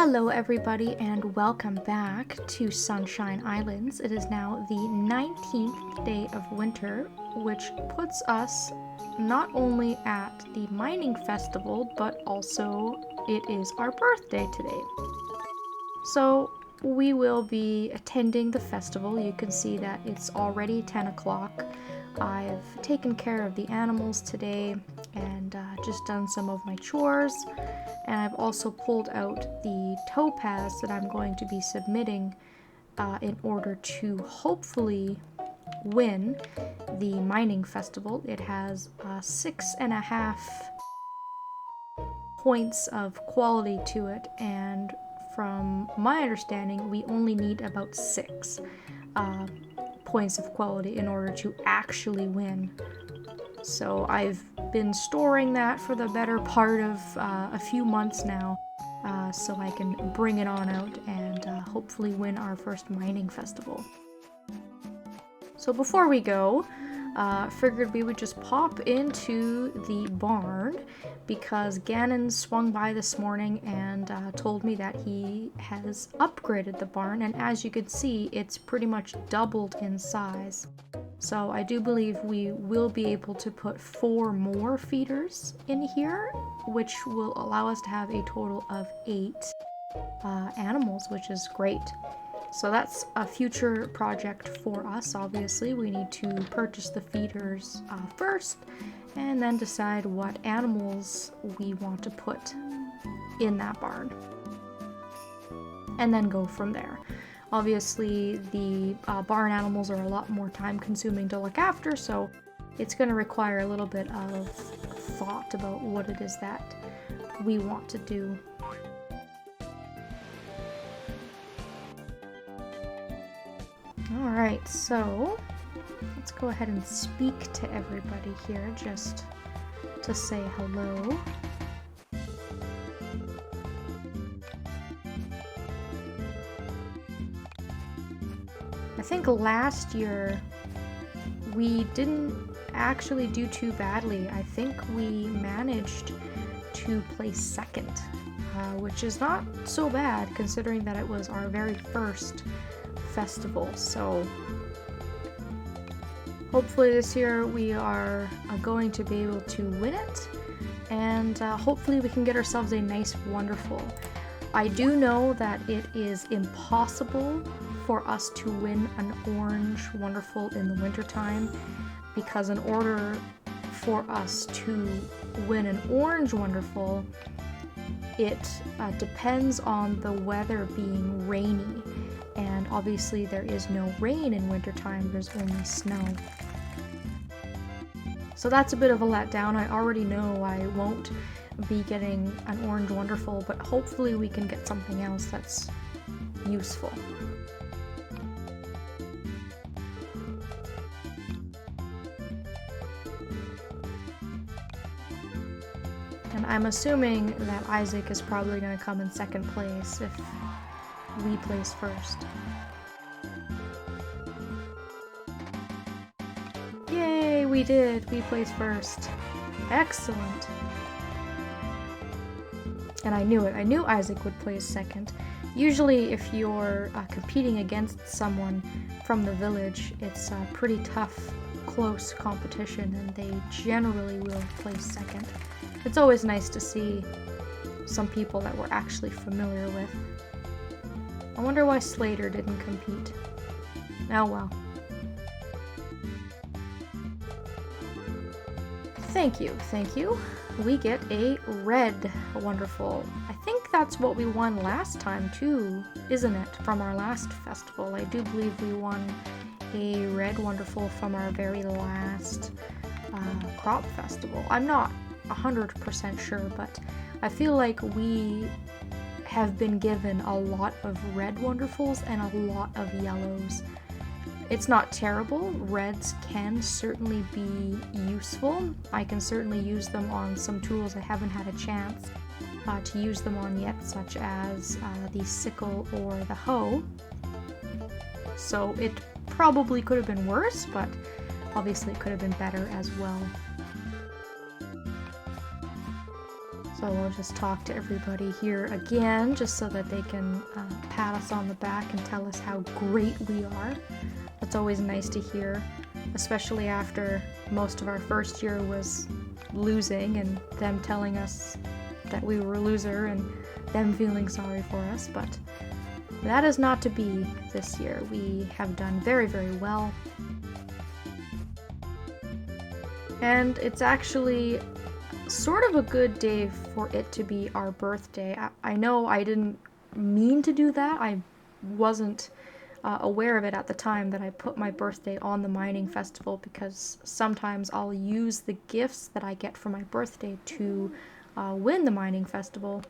Hello everybody and welcome back to Sunshine Islands. It is now the 19th day of winter, which puts us not only at the mining festival, but also it is our birthday today. So we will be attending the festival. You can see that it's already 10 o'clock. I've taken care of the animals today and just done some of my chores, and I've also pulled out the topaz that I'm going to be submitting in order to hopefully win the mining festival. It has 6.5 points of quality to it, and from my understanding we only need about 6 points of quality in order to actually win. So I've been storing that for the better part of a few months now, so I can bring it on out and hopefully win our first mining festival. So before we go, figured we would just pop into the barn because Gannon swung by this morning and told me that he has upgraded the barn, and as you can see, it's pretty much doubled in size. So I do believe we will be able to put 4 more feeders in here, which will allow us to have a total of 8 animals, which is great. So that's a future project for us. Obviously, we need to purchase the feeders first and then decide what animals we want to put in that barn, and then go from there. Obviously, the barn animals are a lot more time consuming to look after, so it's going to require a little bit of thought about what it is that we want to do. Alright, so let's go ahead and speak to everybody here just to say hello. I think last year we didn't actually do too badly. I think we managed to place second, which is not so bad considering that it was our very first festival. So hopefully this year we are going to be able to win it, and hopefully we can get ourselves a nice wonderful. I do know that it is impossible for us to win an orange wonderful in the wintertime, because in order for us to win an orange wonderful, it depends on the weather being rainy, and obviously there is no rain in wintertime, there's only snow. So that's a bit of a letdown. I already know I won't be getting an orange wonderful, but hopefully we can get something else that's useful. And I'm assuming that Isaac is probably going to come in second place if we place first. Yay, we did! We placed first. Excellent! And I knew it. I knew Isaac would place second. Usually if you're competing against someone from the village, it's a pretty tough, close competition, and they generally will place second. It's always nice to see some people that we're actually familiar with. I wonder why Slater didn't compete. Oh well. Thank you, thank you. We get a red wonderful. I think that's what we won last time too, isn't it? From our last festival. I do believe we won a red wonderful from our very last crop festival. I'm not 100% sure, but I feel like we have been given a lot of red wonderfuls and a lot of yellows. It's not terrible. Reds can certainly be useful. I can certainly use them on some tools I haven't had a chance to use them on yet, such as the sickle or the hoe. So it probably could have been worse, but obviously it could have been better as well. So we'll just talk to everybody here again, just so that they can pat us on the back and tell us how great we are. That's always nice to hear, especially after most of our first year was losing and them telling us that we were a loser and them feeling sorry for us. But that is not to be this year. We have done very, very well. And it's actually sort of a good day for it to be our birthday. I know I didn't mean to do that. I wasn't aware of it at the time that I put my birthday on the mining festival, because sometimes I'll use the gifts that I get for my birthday to win the mining festival.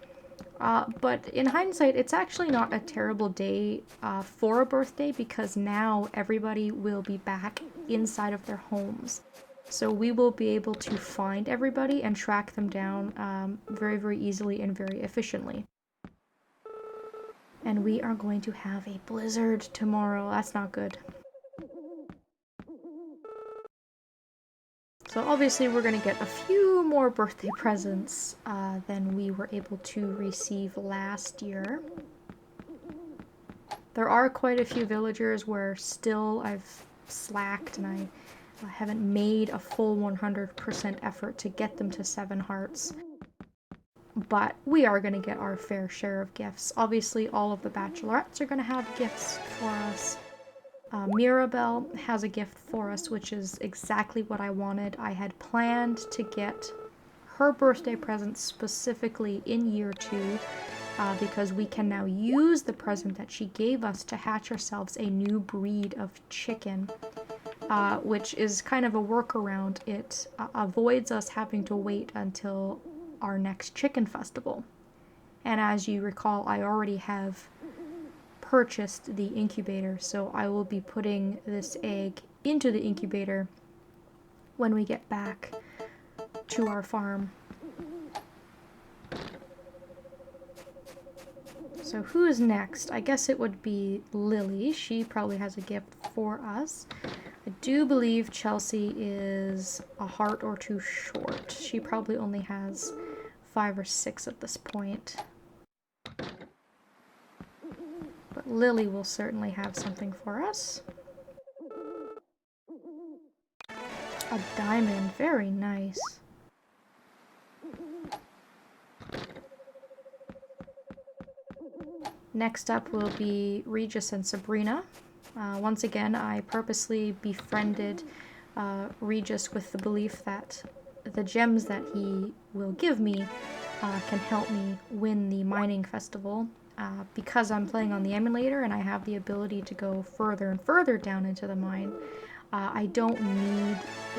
But in hindsight, it's actually not a terrible day for a birthday, because now everybody will be back inside of their homes. So we will be able to find everybody and track them down very, very easily and very efficiently. And we are going to have a blizzard tomorrow. That's not good. So obviously we're going to get a few more birthday presents than we were able to receive last year. There are quite a few villagers where still I've slacked and I haven't made a full 100% effort to get them to 7 hearts. But we are going to get our fair share of gifts. Obviously, all of the bachelorettes are going to have gifts for us. Mirabelle has a gift for us, which is exactly what I wanted. I had planned to get her birthday present specifically in year 2, because we can now use the present that she gave us to hatch ourselves a new breed of chicken. Which is kind of a workaround. It avoids us having to wait until our next chicken festival. And as you recall, I already have purchased the incubator, so I will be putting this egg into the incubator when we get back to our farm. So who's next? I guess it would be Lily. She probably has a gift for us. I do believe Chelsea is a heart or 2 short. She probably only has 5 or 6 at this point. But Lily will certainly have something for us. A diamond, very nice. Next up will be Regis and Sabrina. Once again, I purposely befriended Regis with the belief that the gems that he will give me can help me win the mining festival. Because I'm playing on the emulator and I have the ability to go further and further down into the mine, I don't need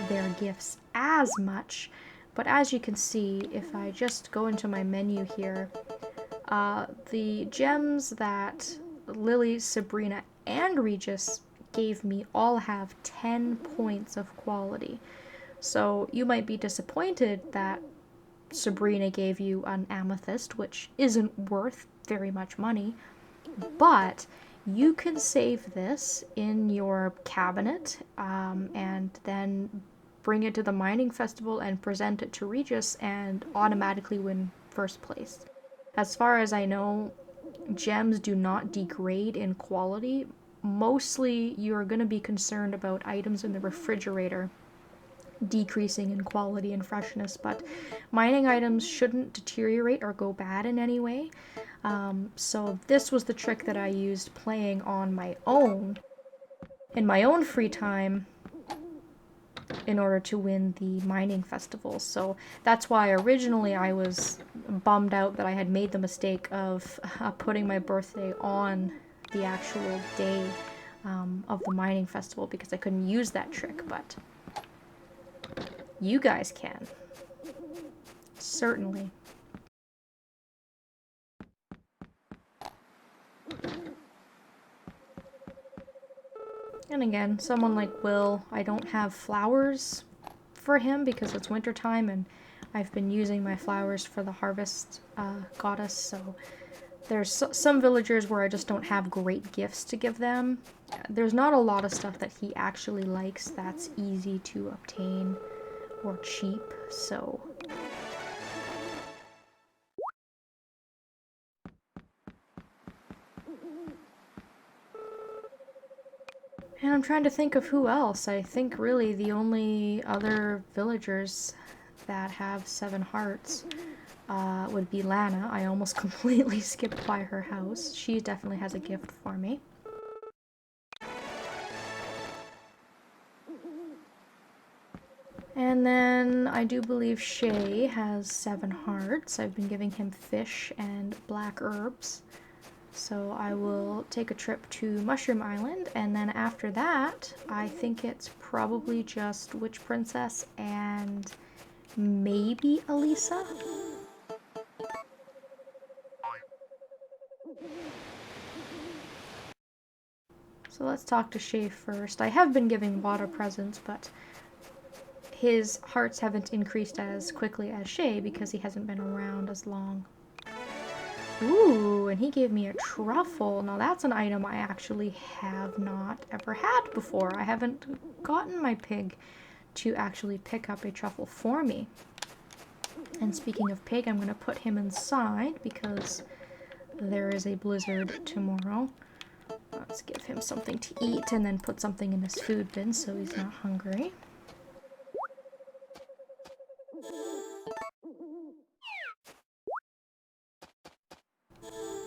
their gifts as much. But as you can see, if I just go into my menu here, the gems that Lily, Sabrina, and Regis gave me all have 10 points of quality. So you might be disappointed that Sabrina gave you an Amethyst, which isn't worth very much money, but you can save this in your cabinet and then bring it to the mining festival and present it to Regis and automatically win first place. As far as I know, gems do not degrade in quality. Mostly you're going to be concerned about items in the refrigerator decreasing in quality and freshness, but mining items shouldn't deteriorate or go bad in any way. So this was the trick that I used playing on my own, in my own free time, in order to win the mining festival. So that's why originally I was bummed out that I had made the mistake of putting my birthday on the actual day of the mining festival, because I couldn't use that trick, but you guys can. Certainly. And again, someone like Will, I don't have flowers for him because it's wintertime and I've been using my flowers for the harvest goddess, so there's some villagers where I just don't have great gifts to give them. There's not a lot of stuff that he actually likes that's easy to obtain or cheap, so And I'm trying to think of who else. I think really the only other villagers that have 7 hearts would be Lana. I almost completely skipped by her house. She definitely has a gift for me. And then I do believe Shay has 7 hearts. I've been giving him fish and black herbs. So I will take a trip to Mushroom Island, and then after that, I think it's probably just Witch Princess and maybe Elisa? So let's talk to Shay first. I have been giving water presents, but his hearts haven't increased as quickly as Shay because he hasn't been around as long. Ooh, and he gave me a truffle. Now that's an item I actually have not ever had before. I haven't gotten my pig to actually pick up a truffle for me. And speaking of pig, I'm going to put him inside because there is a blizzard tomorrow. Let's give him something to eat and then put something in his food bin so he's not hungry.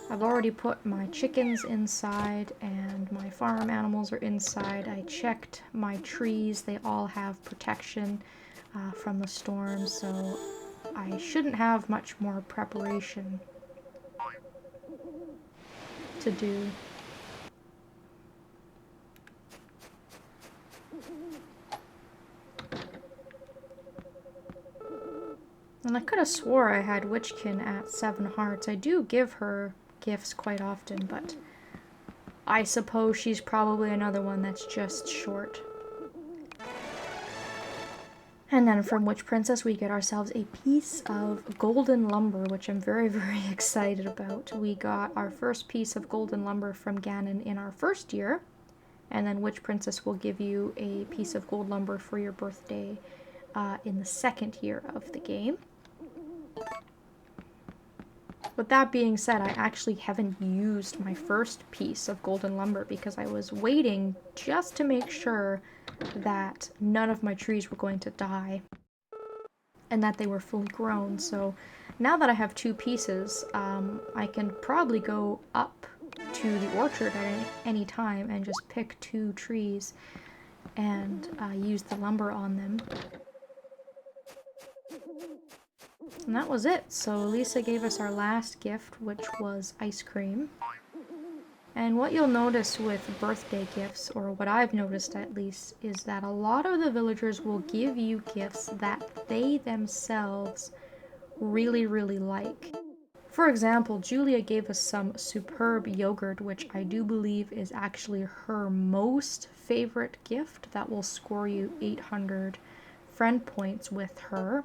I've already put my chickens inside and my farm animals are inside. I checked my trees. They all have protection from the storm, so I shouldn't have much more preparation to do. And I could have swore I had Witchkin at 7 hearts. I do give her gifts quite often, but I suppose she's probably another one that's just short. And then from Witch Princess we get ourselves a piece of golden lumber, which I'm very, very excited about. We got our first piece of golden lumber from Ganon in our first year, and then Witch Princess will give you a piece of gold lumber for your birthday in the second year of the game. With that being said, I actually haven't used my first piece of golden lumber because I was waiting just to make sure that none of my trees were going to die and that they were fully grown. So now that I have 2 pieces, I can probably go up to the orchard at any time and just pick 2 trees and use the lumber on them. And that was it. So Lisa gave us our last gift, which was ice cream. And what you'll notice with birthday gifts, or what I've noticed at least, is that a lot of the villagers will give you gifts that they themselves really, really like. For example, Julia gave us some superb yogurt, which I do believe is actually her most favorite gift. That will score you 800 friend points with her.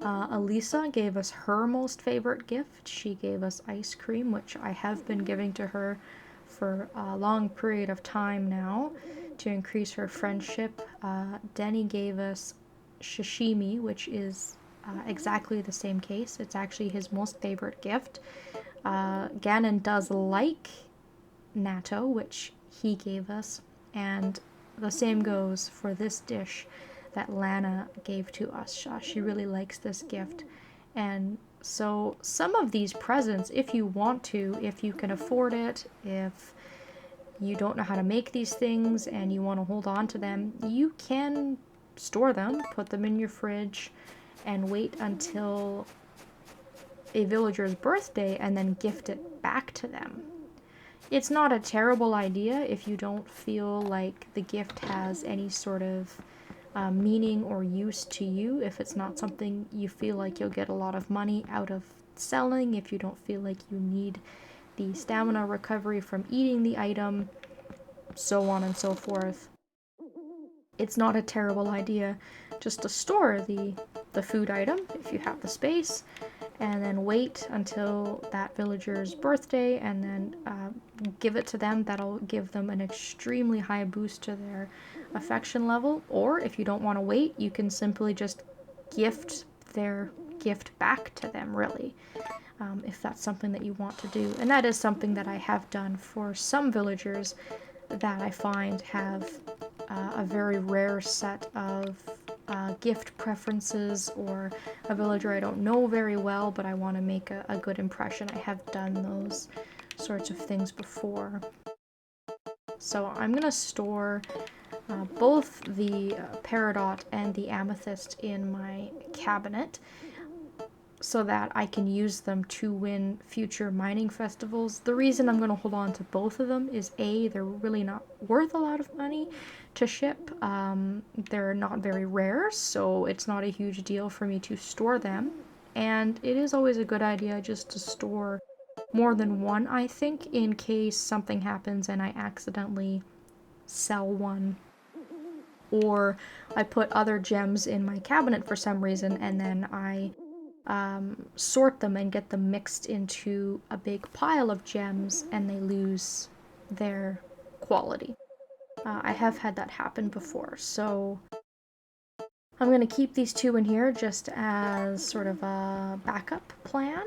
Elisa gave us her most favorite gift. She gave us ice cream, which I have been giving to her for a long period of time now to increase her friendship. Denny gave us sashimi, which is exactly the same case. It's actually his most favorite gift. Ganon does like natto, which he gave us, and the same goes for this dish that Lana gave to us. She really likes this gift. And so some of these presents, if you want to, if you can afford it, if you don't know how to make these things and you want to hold on to them, you can store them, put them in your fridge, and wait until a villager's birthday and then gift it back to them. It's not a terrible idea if you don't feel like the gift has any sort of meaning or use to you, if it's not something you feel like you'll get a lot of money out of selling, if you don't feel like you need the stamina recovery from eating the item, so on and so forth. It's not a terrible idea just to store the food item if you have the space, and then wait until that villager's birthday and then give it to them. That'll give them an extremely high boost to their affection level. Or if you don't want to wait, you can simply just gift their gift back to them, really. if that's something that you want to do. And that is something that I have done for some villagers that I find have a very rare set of gift preferences, or a villager I don't know very well but I want to make a good impression. I have done those sorts of things before. So I'm going to store both the Peridot and the Amethyst in my cabinet so that I can use them to win future mining festivals. The reason I'm going to hold on to both of them is A, they're really not worth a lot of money to ship. They're not very rare, so it's not a huge deal for me to store them. And it is always a good idea just to store more than one, I think, in case something happens and I accidentally sell one, or I put other gems in my cabinet for some reason and then I sort them and get them mixed into a big pile of gems and they lose their quality. I have had that happen before, so I'm going to keep these two in here just as sort of a backup plan.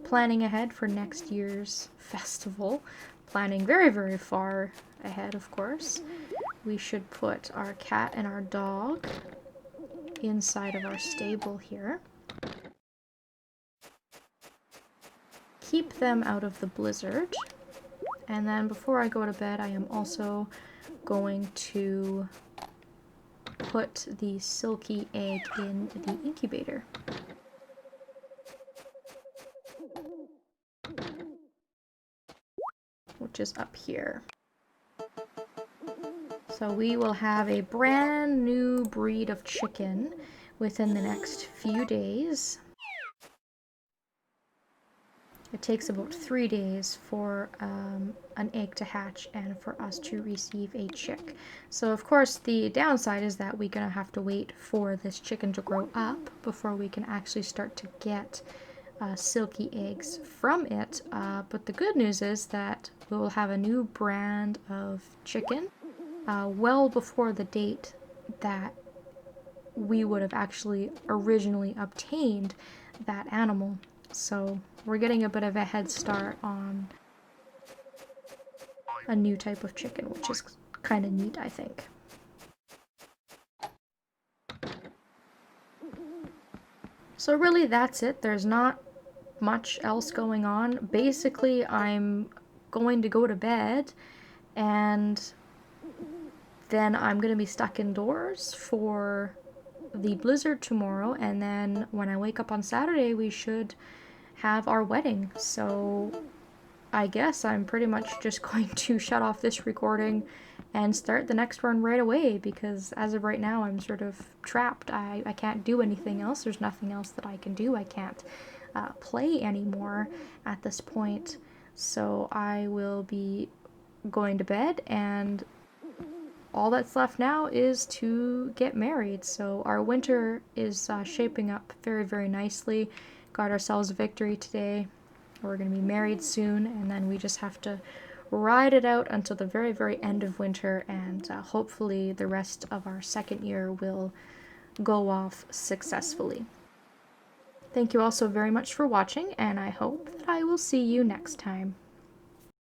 Planning ahead for next year's festival. Planning very, very far ahead, of course. We should put our cat and our dog inside of our stable here. Keep them out of the blizzard. And then before I go to bed, I am also going to put the Silky Egg in the incubator. Which is up here. So we will have a brand new breed of chicken within the next few days. It takes about 3 days for an egg to hatch and for us to receive a chick. So of course the downside is that we're going to have to wait for this chicken to grow up before we can actually start to get silky eggs from it. But the good news is that we will have a new brand of chicken well before the date that we would have actually originally obtained that animal. So we're getting a bit of a head start on a new type of chicken, which is kind of neat, I think. So really that's it. There's not much else going on. Basically, I'm going to go to bed and then I'm going to be stuck indoors for the blizzard tomorrow, and then when I wake up on Saturday we should have our wedding. So I guess I'm pretty much just going to shut off this recording and start the next one right away, because as of right now I'm sort of trapped. I can't do anything else. There's nothing else that I can do. I can't play anymore at this point. So I will be going to bed, and all that's left now is to get married. So our winter is shaping up very, very nicely. Got ourselves a victory today. We're going to be married soon, and then we just have to ride it out until the very, very end of winter, and hopefully the rest of our second year will go off successfully. Thank you all so very much for watching, and I hope that I will see you next time.